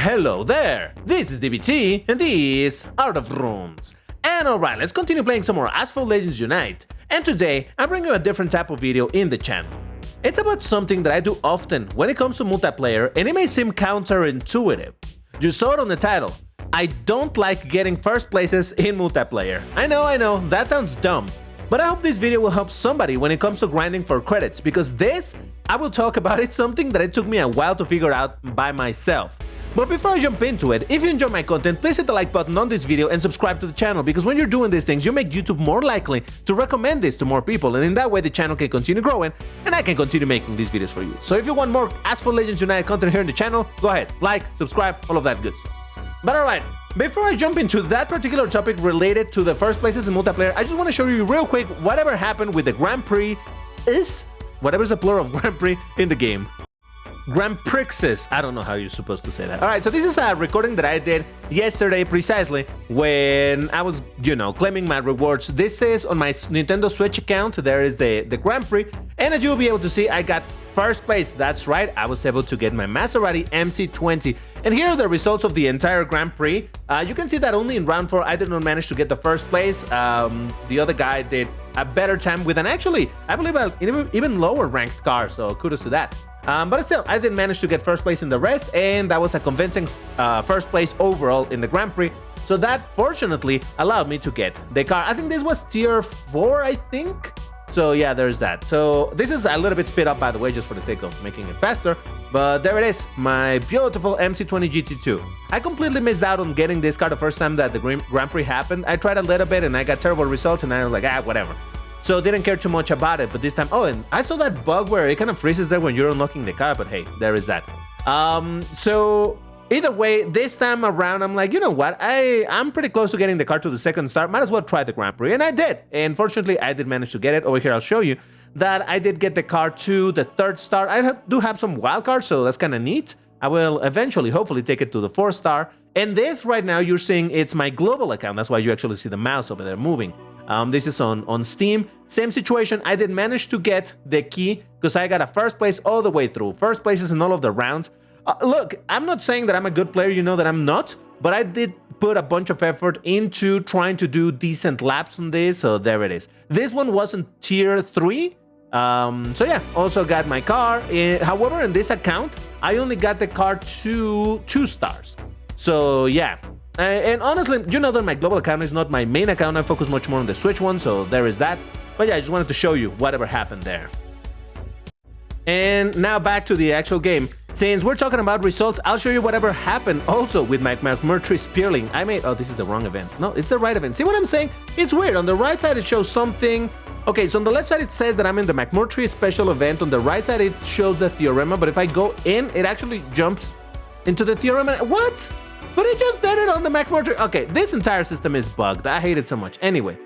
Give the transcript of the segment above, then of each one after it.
Hello there, this is DBT and this is Art of Runes. And alright, let's continue playing some more Asphalt Legends Unite. And today, I'm bringing you a different type of video in the channel. It's about something that I do often when it comes to multiplayer, and it may seem counterintuitive. You saw it on the title. I don't like getting first places in multiplayer. I know, that sounds dumb. But I hope this video will help somebody when it comes to grinding for credits, because this, I will talk about, it's something that it took me a while to figure out by myself. But before I jump into it, if you enjoy my content, please hit the like button on this video and subscribe to the channel, because when you're doing these things, you make YouTube more likely to recommend this to more people, and in that way the channel can continue growing and I can continue making these videos for you. So if you want more Asphalt Legends Unite content here in the channel, go ahead, like, subscribe, all of that good stuff. But alright, before I jump into that particular topic related to the first places in multiplayer, I just want to show you real quick whatever happened with the Grand Prix, whatever's the plural of Grand Prix in the game. Grand Prixes. I don't know how you're supposed to say that. Alright, so this is a recording that I did yesterday precisely when I was, claiming my rewards. This is on my Nintendo Switch account. There is the Grand Prix, and as you'll be able to see, I got first place. That's right, I was able to get my Maserati MC20. And here are the results of the entire Grand Prix. You can see that only in round 4 I did not manage to get the first place. The other guy did a better time with an actually, I believe, an even lower ranked car, so kudos to that. But still, I didn't manage to get first place in the rest, and that was a convincing first place overall in the Grand Prix. So that fortunately allowed me to get the car. I think this was tier 4, I think. So yeah, there's that. So this is a little bit sped up, by the way, just for the sake of making it faster. But there it is, my beautiful MC20 GT2. I completely missed out on getting this car the first time that the Grand Prix happened. I tried a little bit and I got terrible results, and I was like, whatever. So didn't care too much about it, but this time, oh, and I saw that bug where it kind of freezes there when you're unlocking the car, but hey, there is that. So either way, this time around, I'm like, you know what, I'm pretty close to getting the car to the second star, might as well try the Grand Prix, and I did. And fortunately, I did manage to get it. Over here, I'll show you that I did get the car to the 3rd star. I do have some wild cards, so that's kind of neat. I will eventually, hopefully, take it to the 4th star. And this right now, you're seeing it's my global account. That's why you actually see the mouse over there moving. This is on Steam. Same situation. I did manage to get the key because I got a first place all the way through. First places in all of the rounds. Look, I'm not saying that I'm a good player. You know that I'm not. But I did put a bunch of effort into trying to do decent laps on this. So there it is. This one wasn't tier 3. So yeah, also got my car. However, in this account, I only got the car to 2 stars. So yeah. And honestly, you know that my global account is not my main account. I focus much more on the Switch one, so there is that. But yeah, I just wanted to show you whatever happened there. And now back to the actual game. Since we're talking about results, I'll show you whatever happened also with my McMurtry Spearling. Oh, this is the wrong event. No, it's the right event. See what I'm saying? It's weird. On the right side, it shows something. Okay, so on the left side, it says that I'm in the McMurtry special event. On the right side, it shows the Theorema. But if I go in, it actually jumps into the Theorema. What? But it just did it on the McMurtry. Okay, this entire system is bugged. I hate it so much. Anyway,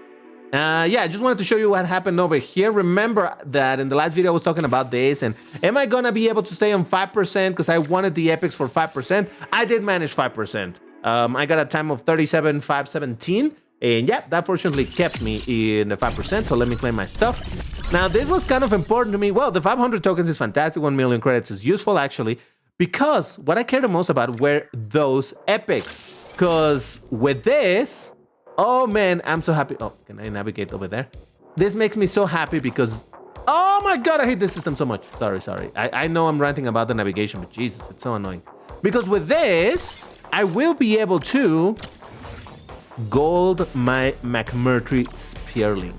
yeah, I just wanted to show you what happened over here. Remember that in the last video I was talking about this, and am I gonna be able to stay on 5% because I wanted the epics for 5%? I did manage 5%. I got a time of 37,517, and yeah, that fortunately kept me in the 5%, so let me claim my stuff. Now, this was kind of important to me. Well, the 500 tokens is fantastic. 1 million credits is useful, actually. Because what I care the most about were those epics. Because with this, oh man, I'm so happy. Oh, can I navigate over there? This makes me so happy because, oh my god, I hate this system so much. Sorry. I know I'm ranting about the navigation, but Jesus, it's so annoying. Because with this, I will be able to gold my McMurtry Spearling.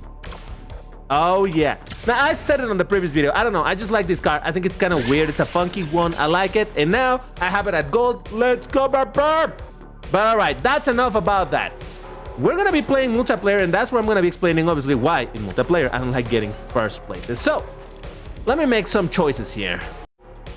Oh yeah. Now, I said it on the previous video. I don't know. I just like this car. I think it's kind of weird. It's a funky one. I like it. And now I have it at gold. Let's go, baby. But all right, that's enough about that. We're going to be playing multiplayer, and that's where I'm going to be explaining, obviously, why in multiplayer I don't like getting first places. So let me make some choices here.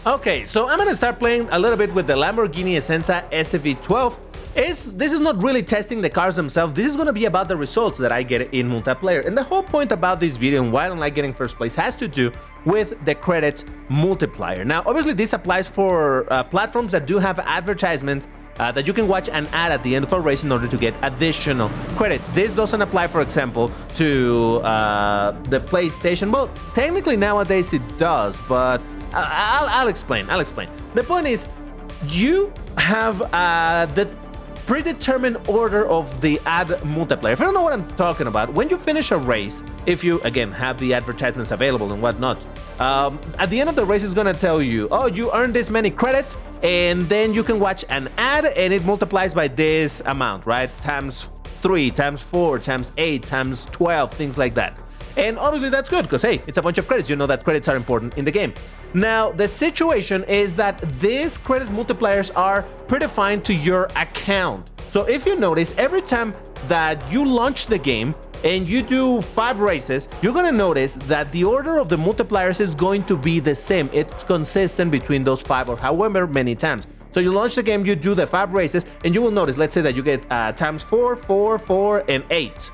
Okay, so I'm going to start playing a little bit with the Lamborghini Essenza SV12. This is not really testing the cars themselves. This is going to be about the results that I get in multiplayer. And the whole point about this video and why I don't like getting first place has to do with the Credit Multiplier. Now, obviously, this applies for platforms that do have advertisements that you can watch an ad at the end of a race in order to get additional credits. This doesn't apply, for example, to the PlayStation. Well, technically nowadays it does, but I'll explain. The point is, you have the predetermined order of the ad multiplier. If you don't know what I'm talking about, when you finish a race, if you, again, have the advertisements available and whatnot, at the end of the race, it's gonna tell you, oh, you earned this many credits, and then you can watch an ad, and it multiplies by this amount, right? Times 3, times 4, times 8, times 12, things like that. And obviously that's good, because hey, it's a bunch of credits. You know that credits are important in the game. Now, the situation is that these credit multipliers are predefined to your account. So if you notice, every time that you launch the game and you do 5 races, you're gonna notice that the order of the multipliers is going to be the same. It's consistent between those 5 or however many times. So you launch the game, you do the 5 races, and you will notice, let's say that you get times 4, 4, 4, and 8.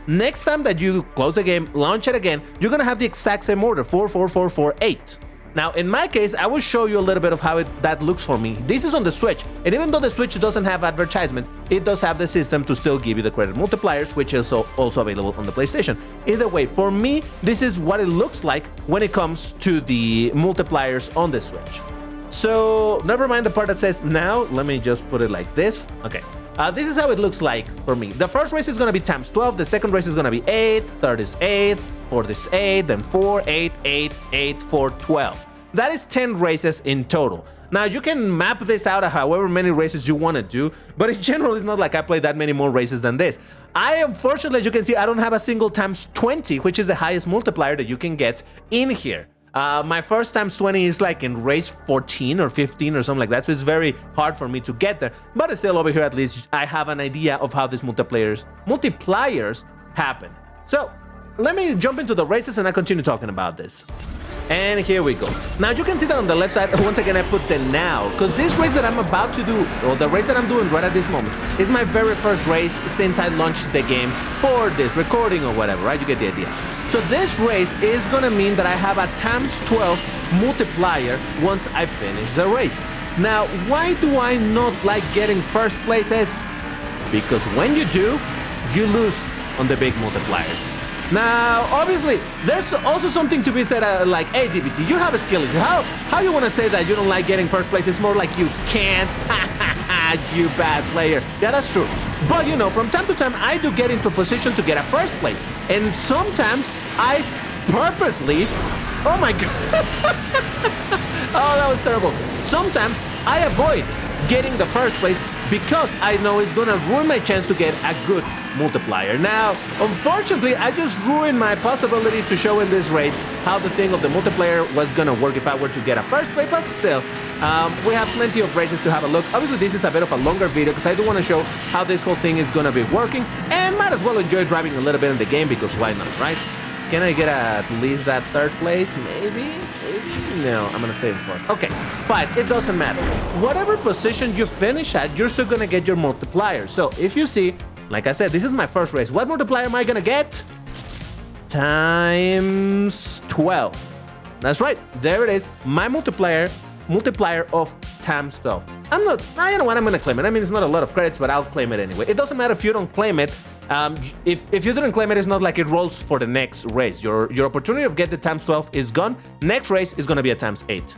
Next time that you close the game, launch it again, you're gonna have the exact same order, 4, 4, 4, 4, 8. Now, in my case, I will show you a little bit of how that looks for me. This is on the Switch, and even though the Switch doesn't have advertisements, it does have the system to still give you the credit multipliers, which is also available on the PlayStation. Either way, for me, this is what it looks like when it comes to the multipliers on the Switch. So, never mind the part that says now, let me just put it like this. Okay. This is how it looks like for me. The first race is going to be times 12, the second race is going to be 8, third is 8, fourth is 8, then 4, 8, 8, 8, 4, 12. That is 10 races in total. Now, you can map this out at however many races you want to do, but in general, it's not like I play that many more races than this. Unfortunately, as you can see, I don't have a single times 20, which is the highest multiplier that you can get in here. My first times 20 is like in race 14 or 15 or something like that, so it's very hard for me to get there. But still, over here at least, I have an idea of how these multipliers happen. So, let me jump into the races and I continue talking about this. And here we go. Now, you can see that on the left side, once again, I put the now, because this race that I'm about to do, or the race that I'm doing right at this moment, is my very first race since I launched the game for this recording or whatever, right? You get the idea. So this race is gonna mean that I have a times 12 multiplier once I finish the race. Now, why do I not like getting first places? Because when you do, you lose on the big multipliers. Now, obviously, there's also something to be said like, hey, DBT, you have a skill issue. How you want to say that you don't like getting first place? It's more like you can't, you bad player. Yeah, that's true. But, you know, from time to time, I do get into position to get a first place. And sometimes I purposely, oh my God. Oh, that was terrible. Sometimes I avoid getting the first place because I know it's gonna ruin my chance to get a good multiplier. Now, unfortunately, I just ruined my possibility to show in this race how the thing of the multiplier was gonna work if I were to get a first place, but still, we have plenty of races to have a look. Obviously, this is a bit of a longer video because I do want to show how this whole thing is gonna be working, and might as well enjoy driving a little bit in the game because why not, right? Can I get at least that third place? Maybe? No, I'm gonna stay in fourth. Okay, fine, it doesn't matter. Whatever position you finish at, you're still gonna get your multiplier. So if you see, like I said, this is my first race. What multiplier am I gonna get? Times 12. That's right, there it is. My multiplier of times 12. You know what, I'm gonna claim it. I mean, it's not a lot of credits, but I'll claim it anyway. It doesn't matter if you don't claim it. If you didn't claim it, it's not like it rolls for the next race. Your opportunity of get the times 12 is gone. Next race is gonna be a times 8.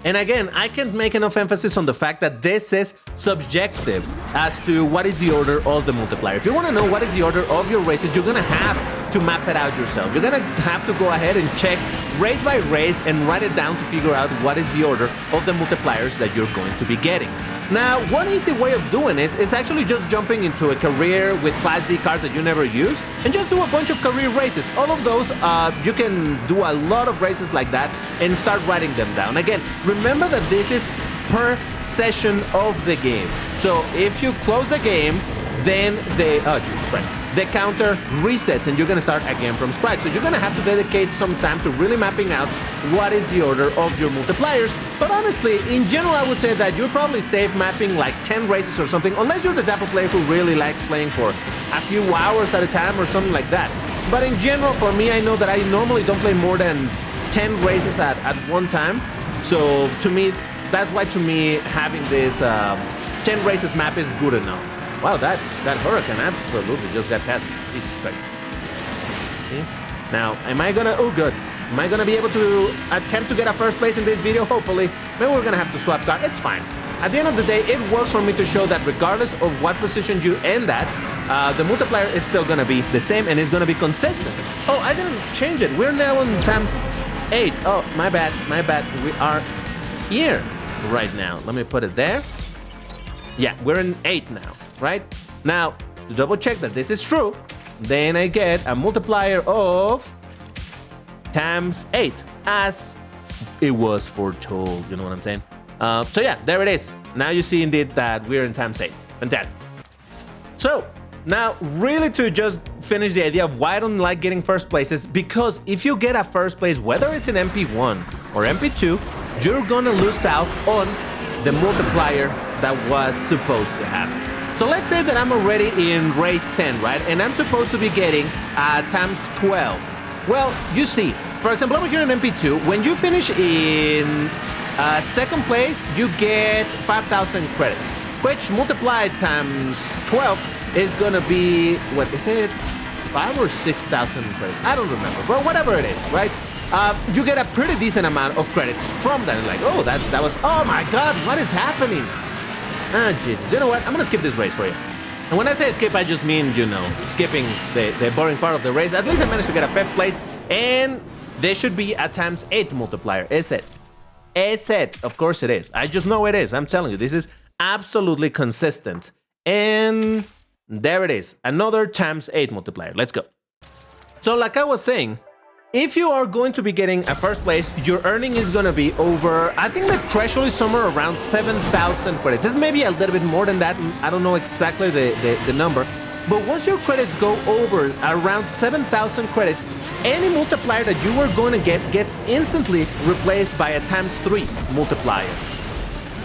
And again, I can't make enough emphasis on the fact that this is subjective as to what is the order of the multiplier. If you want to know what is the order of your races, you're going to have to map it out yourself. You're going to have to go ahead and check race by race and write it down to figure out what is the order of the multipliers that you're going to be getting. Now, one easy way of doing this is actually just jumping into a career with Class D cars that you never use and just do a bunch of career races. All of those, you can do a lot of races like that and start writing them down. Again, remember that this is per session of the game. So if you close the game, then the counter resets and you're gonna start again from scratch. So you're gonna have to dedicate some time to really mapping out what is the order of your multipliers. But honestly, in general, I would say that you're probably safe mapping like 10 races or something, unless you're the type of player who really likes playing for a few hours at a time or something like that. But in general, for me, I know that I normally don't play more than 10 races at one time. So to me, that's why to me, having this 10 races map is good enough. Wow, that hurricane absolutely just got past me. Jesus Christ. Okay. Now, am I gonna... Oh, good. Am I gonna be able to attempt to get a first place in this video? Hopefully. Maybe we're gonna have to swap car. It's fine. at the end of the day, it works for me to show that regardless of what position you end at, the multiplier is still gonna be the same and it's gonna be consistent. Oh, I didn't change it. We're now on times 8. Oh, my bad. We are here right now. Let me put it there. Yeah, we're in 8 now, right? Now, to double check that this is true, then I get a multiplier of times 8 as it was foretold. You know what I'm saying? So yeah, there it is. Now you see indeed that we're in times 8. Fantastic. So now really to just finish the idea of why I don't like getting first places, because if you get a first place, whether it's in MP1 or MP2, you're gonna lose out on the multiplier that was supposed to happen. So let's say that I'm already in race 10, right? And I'm supposed to be getting times 12. Well, you see, for example, over here in MP2, when you finish in second place, you get 5,000 credits, which multiplied times 12 is gonna be, what is it? 5 or 6,000 credits? I don't remember, but whatever it is, right? You get a pretty decent amount of credits from that. Like, oh, that was, oh my God, what is happening? Ah, Jesus. You know what? I'm gonna skip this race for you. And when I say skip, I just mean, you know, skipping the boring part of the race. At least I managed to get a 5th place, and there should be a times 8 multiplier. Is it? Is it? Of course it is. I just know it is. I'm telling you, this is absolutely consistent. And there it is. Another times 8 multiplier. Let's go. So like I was saying, if you are going to be getting a first place, your earning is going to be over, I think the threshold is somewhere around 7,000 credits. It's maybe a little bit more than that. I don't know exactly the number. But once your credits go over around 7,000 credits, any multiplier that you were going to get gets instantly replaced by a times 3 multiplier.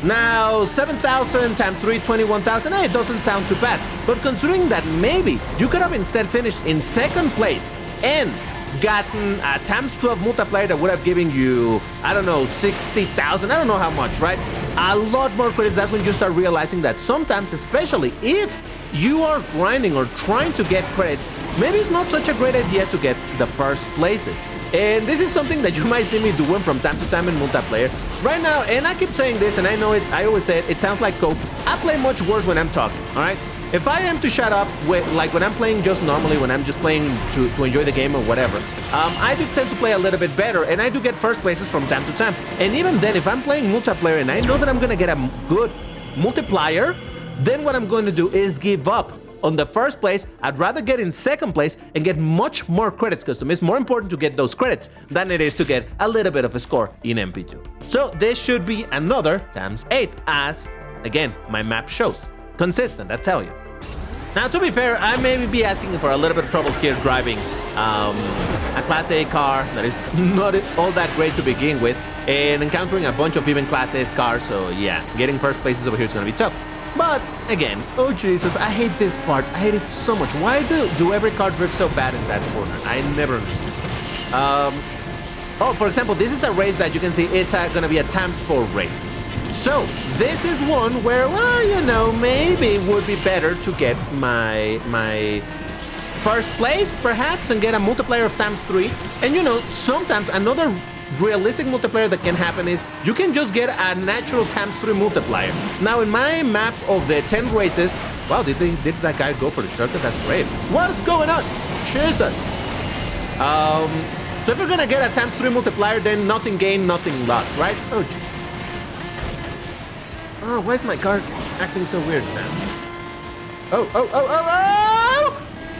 Now, 7,000 times 3, 21,000, it doesn't sound too bad. But considering that maybe you could have instead finished in second place and gotten a times 12 multiplier that would have given you, I don't know, 60,000, I don't know how much, right? A lot more credits. That's when you start realizing that sometimes, especially if you are grinding or trying to get credits, maybe it's not such a great idea to get the first places. And this is something that you might see me doing from time to time in multiplayer. Right now, and I keep saying this, and I know it, I always say it sounds like cope. I play much worse when I'm talking, all right? If I am to shut up, like when I'm playing just normally, when I'm just playing to enjoy the game or whatever, I do tend to play a little bit better, and I do get first places from time to time. And even then, if I'm playing multiplayer and I know that I'm going to get a good multiplier, then what I'm going to do is give up on the first place. I'd rather get in second place and get much more credits, because to me it's more important to get those credits than it is to get a little bit of a score in MP2. So this should be another times 8, as, again, my map shows. Consistent, I tell you. Now, to be fair, I may be asking for a little bit of trouble here driving a Class A car that is not all that great to begin with, and encountering a bunch of even Class A cars, so yeah, getting first places over here is going to be tough. But, again, oh Jesus, I hate this part. I hate it so much. Why do every car drift so bad in that corner? I never understood. Oh, for example, this is a race that you can see it's going to be a times 4 race. So, this is one where, well, you know, maybe it would be better to get my first place, perhaps, and get a multiplier of times 3. And, you know, sometimes another realistic multiplier that can happen is you can just get a natural times 3 multiplier. Now, in my map of the 10 races, wow, did that guy go for the shortcut? That's great. What's going on? Jesus. So if you're gonna get a times 3 multiplier, then nothing gained, nothing lost, right? Oh, geez. Oh, why is my car acting so weird now? Oh!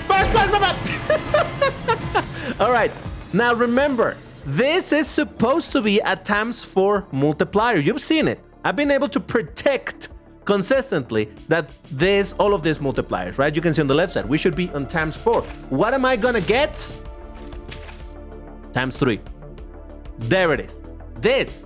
First! All right, now remember, this is supposed to be a times 4 multiplier. You've seen it. I've been able to predict consistently that all of these multipliers, right? You can see on the left side, we should be on times 4. What am I gonna get? Times 3. There it is. This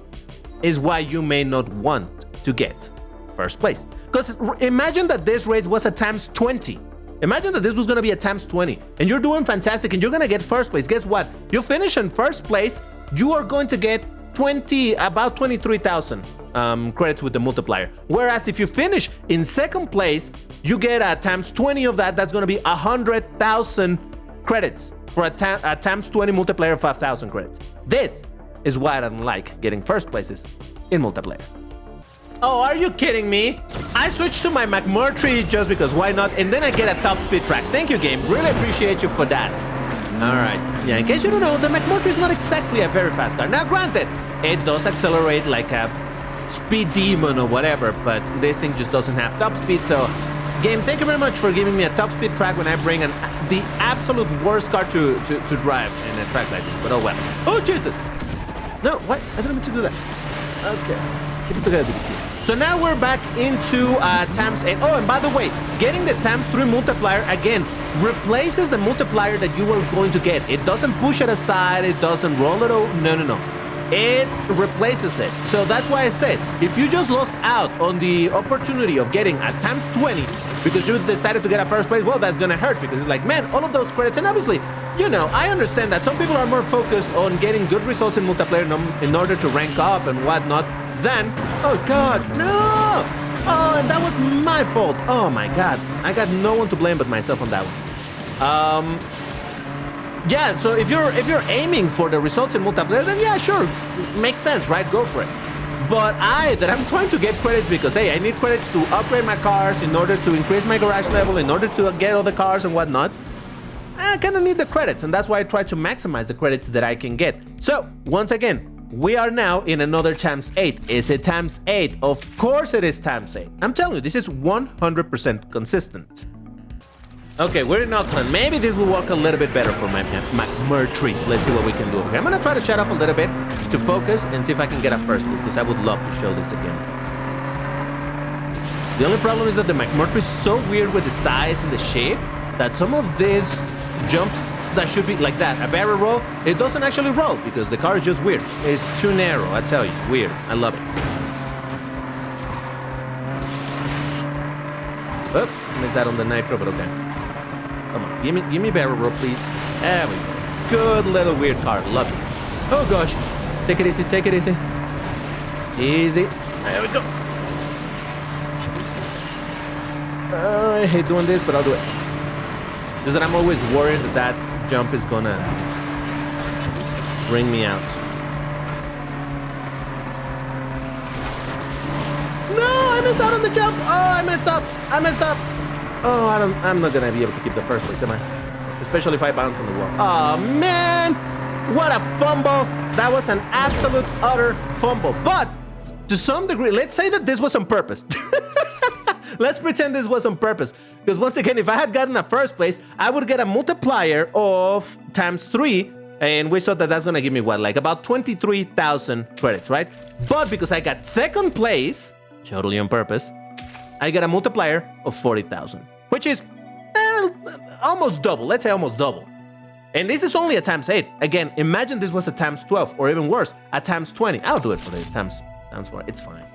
is why you may not want to get first place. Because imagine that this race was a times 20. Imagine that this was going to be a times 20 and you're doing fantastic and you're going to get first place. Guess what? You finish in first place, you are going to get about 23,000 credits with the multiplier. Whereas if you finish in second place, you get a times 20 of that. That's going to be 100,000 credits for a times 20 multiplier of 5,000 credits. This is why I don't like getting first places in multiplayer. Oh, are you kidding me? I switched to my McMurtry just because why not? And then I get a top speed track. Thank you, game. Really appreciate you for that. All right. Yeah, in case you don't know, the McMurtry is not exactly a very fast car. Now, granted, it does accelerate like a speed demon or whatever, but this thing just doesn't have top speed. So, game, thank you very much for giving me a top speed track when I bring the absolute worst car to drive in a track like this. But oh well. Oh, Jesus. No, what? I didn't mean to do that. Okay. Keep it together. So now we're back into times 8. Oh, and by the way, getting the times 3 multiplier again replaces the multiplier that you were going to get. It doesn't push it aside. It doesn't roll it over. No. It replaces it. So that's why I said, if you just lost out on the opportunity of getting a times 20 because you decided to get a first place, well, that's gonna hurt because it's like, man, all of those credits. And obviously, you know, I understand that some people are more focused on getting good results in multiplayer in order to rank up and whatnot than, oh God, no! Oh, and that was my fault. Oh my God, I got no one to blame but myself on that one. Yeah, so if you're aiming for the results in multiplayer, then yeah, sure, makes sense, right? Go for it. But I'm trying to get credits because, hey, I need credits to upgrade my cars in order to increase my garage level, in order to get all the cars and whatnot. I kind of need the credits, and that's why I try to maximize the credits that I can get. So, once again, we are now in another times 8. Is it times 8? Of course it is times 8. I'm telling you, this is 100% consistent. Okay, we're in Auckland. Maybe this will work a little bit better for my McMurtry. Let's see what we can do. Okay, I'm gonna try to shut up a little bit to focus and see if I can get a first place, because I would love to show this again. The only problem is that the McMurtry is so weird with the size and the shape that some of these jumps that should be like that, a barrel roll, it doesn't actually roll because the car is just weird. It's too narrow, I tell you, it's weird. I love it. Oh, missed that on the nitro, but okay. Come on, give me barrel roll, please. There we go. Good little weird car, love it. Oh gosh, take it easy, take it easy. Easy. There we go. I hate doing this, but I'll do it. Just that I'm always worried that jump is gonna bring me out. No, I missed out on the jump. Oh, I messed up. Oh, I'm not gonna be able to keep the first place, am I? Especially if I bounce on the wall. Oh man, what a fumble. That was an absolute utter fumble. But to some degree, let's say that this was on purpose. Let's pretend this was on purpose. Because once again, if I had gotten a first place, I would get a multiplier of times 3. And we saw that that's going to give me what? Like about 23,000 credits, right? But because I got second place, totally on purpose, I get a multiplier of 40,000. Which is almost double. Let's say almost double. And this is only a times 8. Again, imagine this was a times 12. Or even worse, a times 20. I'll do it for the times 4. It's fine.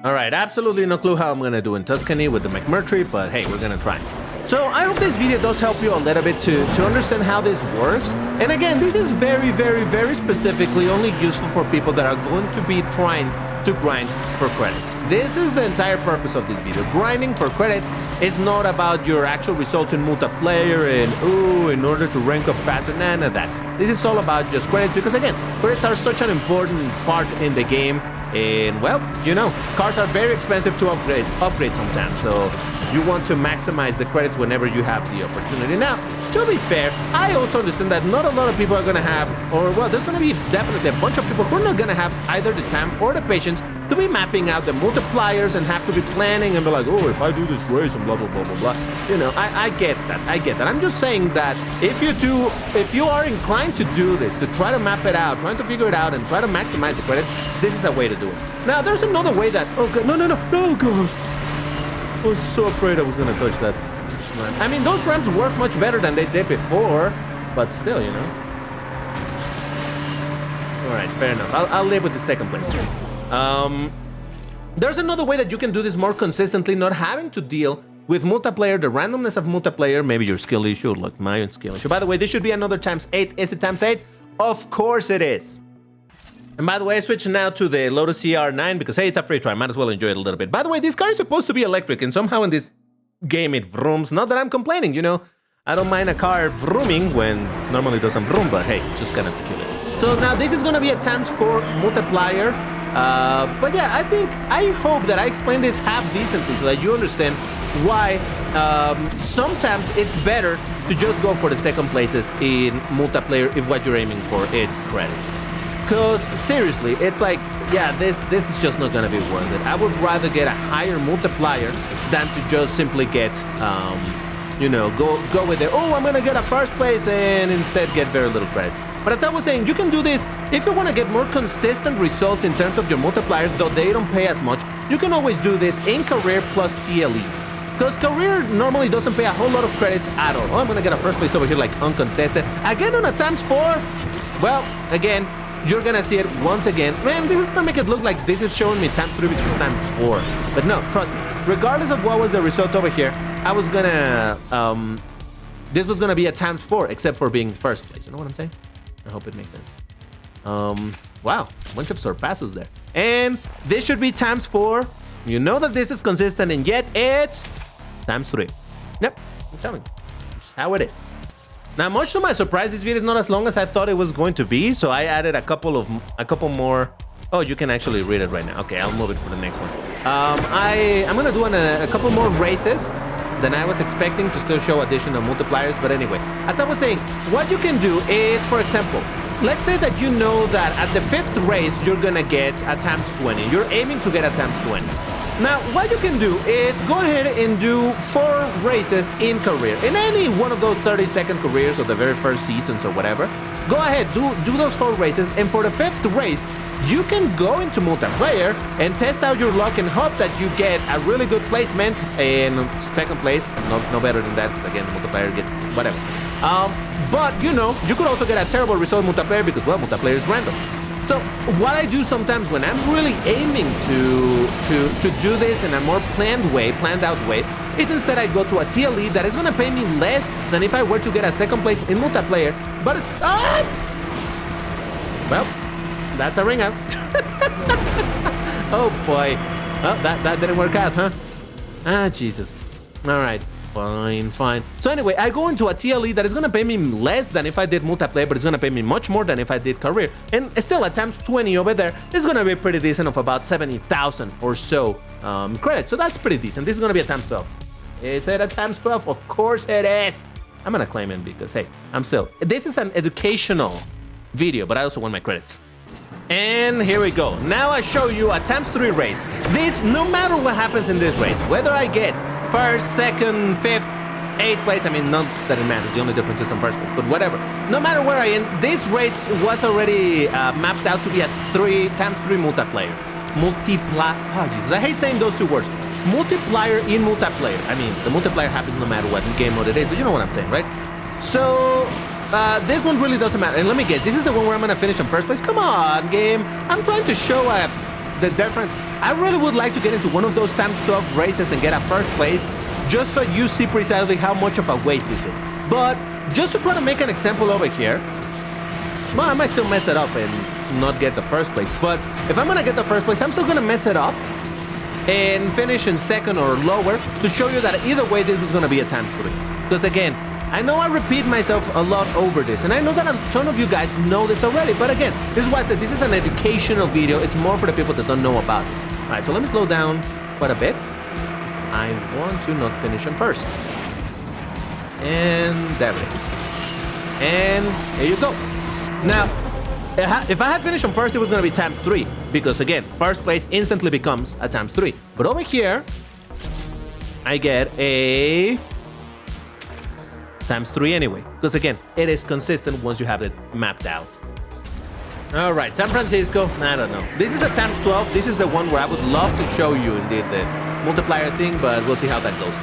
All right, absolutely no clue how I'm gonna do in Tuscany with the McMurtry, but hey, we're gonna try. So I hope this video does help you a little bit to understand how this works. And again, this is very specifically only useful for people that are going to be trying to grind for credits. This is the entire purpose of this video. Grinding for credits is not about your actual results in multiplayer and, in order to rank up faster, none of that. This is all about just credits because, again, credits are such an important part in the game. And, well, you know, cars are very expensive to upgrade sometimes. So you want to maximize the credits whenever you have the opportunity. Now, to be fair, I also understand that not a lot of people are going to have, or well, there's going to be definitely a bunch of people who are not going to have either the time or the patience to be mapping out the multipliers and have to be planning and be like, oh, if I do this race and blah, blah, blah, blah, blah. You know, I get that. I'm just saying that if you are inclined to do this, to try to map it out, trying to figure it out and try to maximize the credit, this is a way to do it. Now, there's another way that, oh, God, no, God. I was so afraid I was going to touch that. I mean, those ramps work much better than they did before, but still, you know. All right, fair enough. I'll live with the second place. There's another way that you can do this more consistently, not having to deal with multiplayer, the randomness of multiplayer, maybe your skill issue, like my own skill issue. By the way, this should be another times 8. Is it times 8? Of course it is. And by the way, I switched now to the Lotus CR9 because, hey, it's a free try. I might as well enjoy it a little bit. By the way, this car is supposed to be electric, and somehow in this game it vrooms. Not that I'm complaining, you know. I don't mind a car vrooming when normally it doesn't vroom, but hey, it's just kind of peculiar. So now this is going to be a times 4 multiplier. But yeah, I hope that I explained this half decently so that you understand why sometimes it's better to just go for the second places in multiplayer if what you're aiming for is credit. Because seriously, it's like, yeah, this is just not gonna be worth it. I would rather get a higher multiplier than to just simply get, you know, go with it. Oh, I'm gonna get a first place and instead get very little credits. But as I was saying, you can do this if you want to get more consistent results in terms of your multipliers, though they don't pay as much. You can always do this in career plus TLEs. Because career normally doesn't pay a whole lot of credits at all. Oh, I'm gonna get a first place over here like uncontested. Again on a ×4? Well, again, you're gonna see it once again. Man, this is gonna make it look like this is showing me ×3 because it's ×4. But no, trust me. Regardless of what was the result over here, I was gonna, this was gonna be a ×4, except for being first place. You know what I'm saying? I hope it makes sense. Wow, bunch of surpasses there. And this should be ×4. You know that this is consistent, and yet it's ×3. Yep, I'm telling you. It's how it is. Now, much to my surprise, this video is not as long as I thought it was going to be, so I added a couple more. Oh, you can actually read it right now. Okay, I'll move it for the next one. I'm gonna do a couple more races than I was expecting to still show additional multipliers. But anyway, as I was saying, what you can do is, for example, let's say that you know that at the 5th race you're gonna get a ×20. You're aiming to get a ×20. Now, what you can do is go ahead and do 4 races in career. In any one of those 30-second careers or the very first seasons or whatever, go ahead, do those 4 races, and for the 5th race, you can go into multiplayer and test out your luck and hope that you get a really good placement in 2nd place. No better than that, because again, the multiplayer gets whatever. But, you know, you could also get a terrible result in multiplayer because, well, multiplayer is random. So what I do sometimes when I'm really aiming to do this in a more planned out way, is instead I go to a TLE that is going to pay me less than if I were to get a 2nd place in multiplayer. But it's... Well, that's a ring out. Oh boy. Oh, that didn't work out, huh? Ah, Jesus. All right. Fine. So anyway, I go into a TLE that is going to pay me less than if I did multiplayer, but it's going to pay me much more than if I did career. And still, a ×20 over there is going to be pretty decent, of about 70,000 or so credits. So that's pretty decent. This is going to be a ×12. Is it a ×12? Of course it is. I'm going to claim it because, hey, this is an educational video, but I also want my credits. And here we go. Now I show you a ×3 race. This, no matter what happens in this race, whether I get 1st, 2nd, 5th, 8th place, I mean, not that it matters, the only difference is on 1st place, but whatever. No matter where I end, this race was already mapped out to be a ×3 multiplayer. Oh, Jesus, I hate saying those 2 words. Multiplier in multiplayer. I mean, the multiplier happens no matter what game mode it is, but you know what I'm saying, right? So... this one really doesn't matter. And let me guess, this is the one where I'm gonna finish in 1st place? Come on, game. I'm trying to show the difference. I really would like to get into one of those ×12 races and get a 1st place, just so you see precisely how much of a waste this is. But just to try to make an example over here, well, I might still mess it up and not get the 1st place. But if I'm gonna get the 1st place, I'm still gonna mess it up and finish in 2nd or lower to show you that either way this was gonna be a ×3. Because again, I know I repeat myself a lot over this, and I know that a ton of you guys know this already, but again, this is why I said this is an educational video. It's more for the people that don't know about it. All right, so let me slow down quite a bit. I want to not finish in 1st. And there it is. And here you go. Now, if I had finished on 1st, it was going to be ×3, because again, 1st place instantly becomes a ×3. But over here, I get a... ×3 anyway, because again, it is consistent once you have it mapped out. All right, San Francisco, I don't know. This is a ×12. This is the one where I would love to show you indeed the multiplier thing, but we'll see how that goes.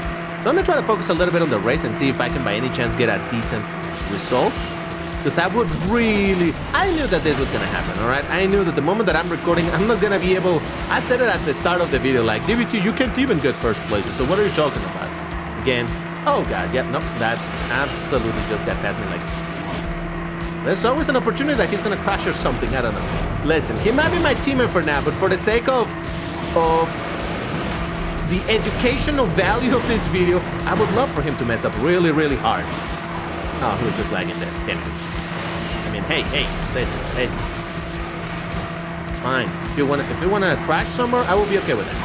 So I'm gonna try to focus a little bit on the race and see if I can by any chance get a decent result. Because I would really... I knew that this was gonna happen, all right? I knew that the moment that I'm recording, I'm not gonna be able... I said it at the start of the video, like, DBT, you can't even get 1st places, so what are you talking about? Again, oh god, yep, nope, that absolutely just got past me like... There's always an opportunity that he's gonna crash or something, I don't know. Listen, he might be my teammate for now, but for the sake of the educational value of this video, I would love for him to mess up really, really hard. Oh, he was just lagging there. Anyway. I mean, hey, listen. fine. If you wanna crash somewhere, I will be okay with it.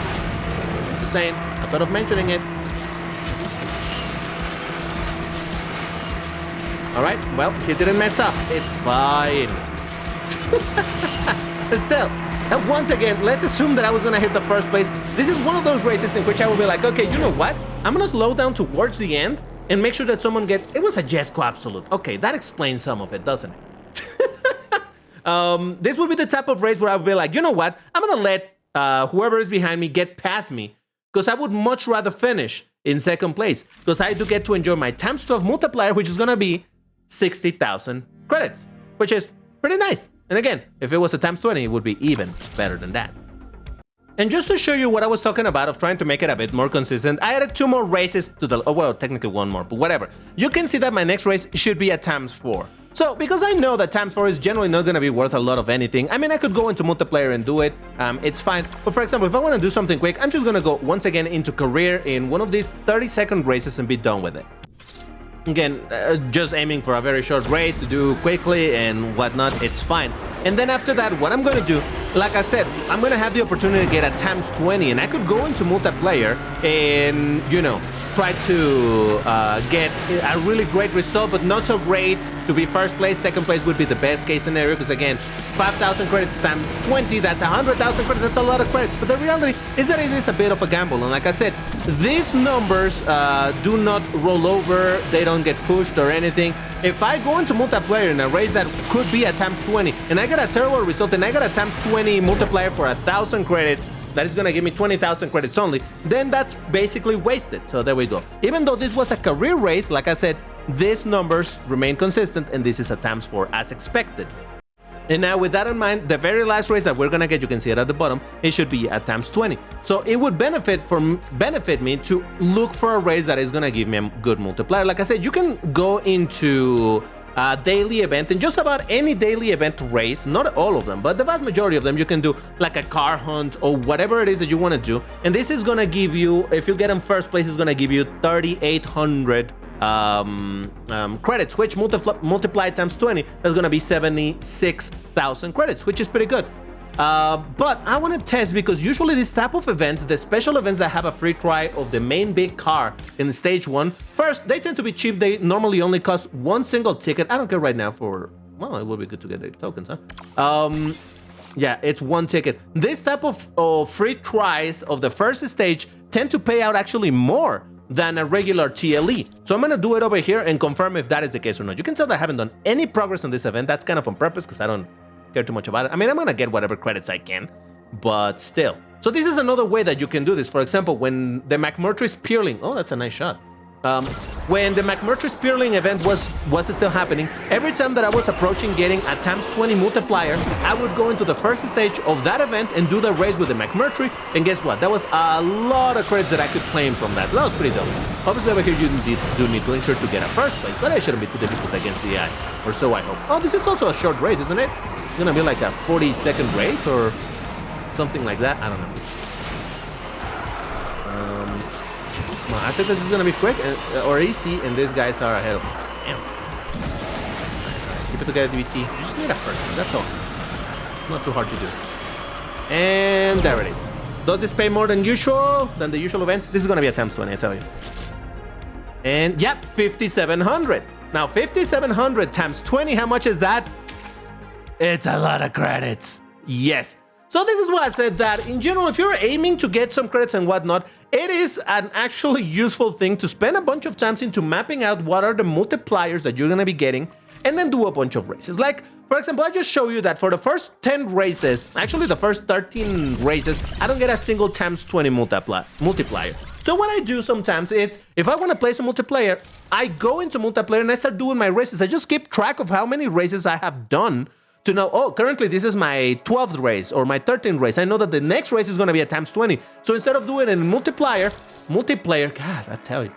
Just saying. I thought of mentioning it. All right. Well, he didn't mess up. It's fine. Still, once again, let's assume that I was gonna hit the first place. This is one of those races in which I will be like, okay, you know what? I'm gonna slow down towards the end and make sure that someone gets. It was a Jesco Absolute. Okay, that explains some of it, doesn't it? This would be the type of race where I would be like, you know what? I'm gonna let whoever is behind me get past me because I would much rather finish in second place because I do get to enjoy my times 12 multiplier, which is gonna be 60,000 credits, which is pretty nice. And again, if it was a times 20, it would be even better than that. And just to show you what I was talking about of trying to make it a bit more consistent, I added 2 more races to the, oh, well, technically 1 more, but whatever. You can see that my next race should be a times 4. So, because I know that times 4 is generally not gonna be worth a lot of anything, I mean, I could go into multiplayer and do it, it's fine. But for example, if I wanna do something quick, I'm just gonna go once again into career in one of these 30-second races and be done with it. Again, just aiming for a very short race to do quickly and whatnot, it's fine. And then after that, what I'm gonna do, like I said, I'm gonna have the opportunity to get a times 20, and I could go into multiplayer and, you know, try to get a really great result, but not so great to be first place. Second place would be the best case scenario, because again, 5,000 credits times 20, that's 100,000 credits, that's a lot of credits. But the reality is that it is a bit of a gamble, and like I said, these numbers do not roll over, they don't get pushed or anything. If I go into multiplayer in a race that could be a times 20, and I get a terrible result, and I got a times 20 multiplier for 1,000 credits, that is gonna give me 20,000 credits only, then that's basically wasted. So there we go. Even though this was a career race, like I said, these numbers remain consistent, and this is a times 4 as expected. And now with that in mind, the very last race that we're gonna get, you can see it at the bottom, it should be at times 20. So it would benefit me to look for a race that is gonna give me a good multiplier. Like I said, you can go into a daily event, and just about any daily event race, not all of them, but the vast majority of them, you can do like a car hunt or whatever it is that you wanna do. And this is gonna give you, if you get in first place, it's gonna give you 3,800 credits, which multiplied times 20, that's gonna be 76,000 credits, which is pretty good. But I want to test, because usually this type of events, the special events that have a free try of the main big car in stage 1, first, they tend to be cheap. They normally only cost 1 single ticket. I don't care right now for, well, it would be good to get the tokens, huh? Yeah, it's 1 ticket. This type of free tries of the first stage tend to pay out actually more than a regular TLE. So I'm gonna do it over here and confirm if that is the case or not. You can tell that I haven't done any progress on this event. That's kind of on purpose, because I don't care too much about it. I mean, I'm gonna get whatever credits I can, but still. So this is another way that you can do this. For example, when the McMurtry Spearling, oh, that's a nice shot. When the McMurtry Spearling event was still happening, every time that I was approaching getting a times 20 multiplier, I would go into the first stage of that event and do the race with the McMurtry, and guess what? That was a lot of credits that I could claim from that, so that was pretty dope. Obviously over here you do need to ensure to get a first place, but it shouldn't be too difficult against the AI, or so I hope. Oh, this is also a short race, isn't it? It's gonna be like a 40-second race or something like that, I don't know. Well, I said that this is gonna be quick or easy, and these guys are ahead of me. Damn. Keep it together, DBT. You just need a first one, that's all. Not too hard to do. And there it is. Does this pay more than the usual events? This is gonna be a times 20, I tell you. And yep, 5,700. Now 5,700 times 20, how much is that? It's a lot of credits. Yes. So this is why I said that, in general, if you're aiming to get some credits and whatnot, it is an actually useful thing to spend a bunch of times into mapping out what are the multipliers that you're going to be getting, and then do a bunch of races. Like, for example, I just show you that for the first 10 races, actually the first 13 races, I don't get a single times 20 multiplier. So what I do sometimes is, if I want to play some multiplayer, I go into multiplayer and I start doing my races. I just keep track of how many races I have done, to know, oh, currently this is my 12th race or my 13th race. I know that the next race is going to be a times 20. So instead of doing it in multiplayer, God, I tell you.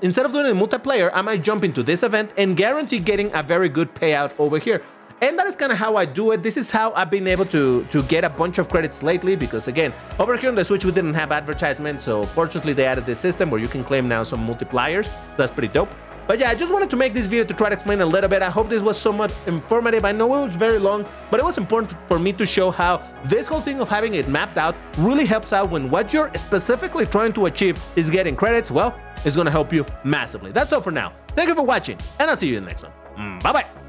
Instead of doing it in multiplayer, I might jump into this event and guarantee getting a very good payout over here. And that is kind of how I do it. This is how I've been able to get a bunch of credits lately, because again, over here on the Switch, we didn't have advertisements. So fortunately, they added this system where you can claim now some multipliers. So that's pretty dope. But yeah, I just wanted to make this video to try to explain a little bit. I hope this was somewhat informative. I know it was very long, but it was important for me to show how this whole thing of having it mapped out really helps out when what you're specifically trying to achieve is getting credits. Well, it's gonna help you massively. That's all for now. Thank you for watching, and I'll see you in the next one. Bye-bye.